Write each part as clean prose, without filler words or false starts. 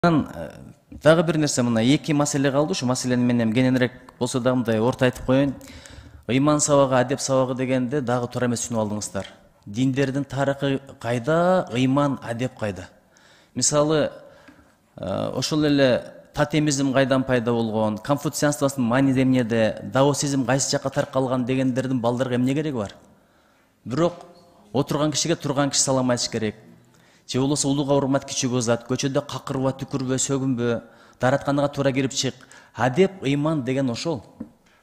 Дагы бир нерсе, мына эки маселе калды. Ушу маселени мен эми кененирээк болсо да мындай орто айтып коеюн. Ыйман сабагы, адеп сабагы дегенде дагы туура эмес түшүнүп алдыңыздар. Диндердин тарыхы кайда, ыйман, адеп кайда? Мисалы, ошол эле тотемизм кайдан пайда болгон, конфуцианствонун мааниси эмнеде, даосизм кайсы жакка таркалган дегендердин балдарга эмне кереги бар? Бирок отурган кишиге турган киши салам айтыш керек. Же болбосо улууга урмат, кичүүгө ызат, көчөдө какырба, түкүрбө, сөгүнбө, дааратканага туура кирип чык. Адеп, ыйман деген ошол.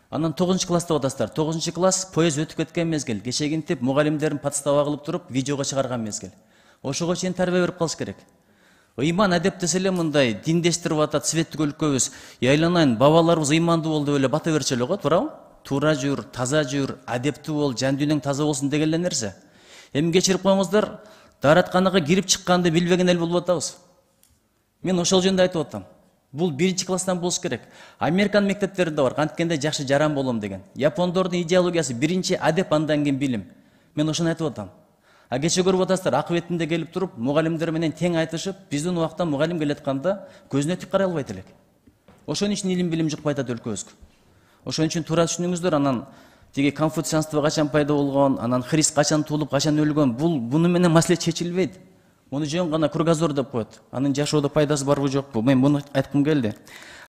Анан 9-класста атасыздар. 9-класс поезд өтүп кеткен мезгил. Кечегинтип мугалимдердин подстава кылып туруп, видеого чыгарган мезгил. Ошого чейин тарбия берип калыш керек. Ыйман, адеп десе эле мындай диндештирип атат, светтик өлкөбүз. Айланайын, бабаларыбыз ыймандуу болду деп эле бата берчү эле го, туурабы? Туура жүр, таза жүр, адептүү бол, жан дүйнөң таза болсун деген эле нерсе. Эми кечирип коюңуздар, дааратканага кирип чыкканды билбеген эл болуп атабыз. Мен ошол жөнүндө айтып атам. Бул 1-класстан болуш керек. Американ мектептеринде бар, канткенде жакшы жаран болом деген. Япондордун идеологиясы биринчи адеп, андан кийин билим. Мен ошону айтып атам. А кече көрүп атасыздар, акыбетинде келип туруп, мугалимдер менен тең айтышып, биздин убакта мугалим келатканда көзүнө тик карай албайт элек. Ошон үчүн илим билим жукпай атат өлкөбүзгө. Ошон үчүн туура түшүнүңүздөр. Анан тиги конфуцианство качан пайда болгон, анан Христ качан туулуп, качан өлгөн, буну менен маселе чечилбейт. Муну жөн гана кругозор деп коет. Анын жашоодо пайдасы барбы жокпу? Мен муну айткым келди.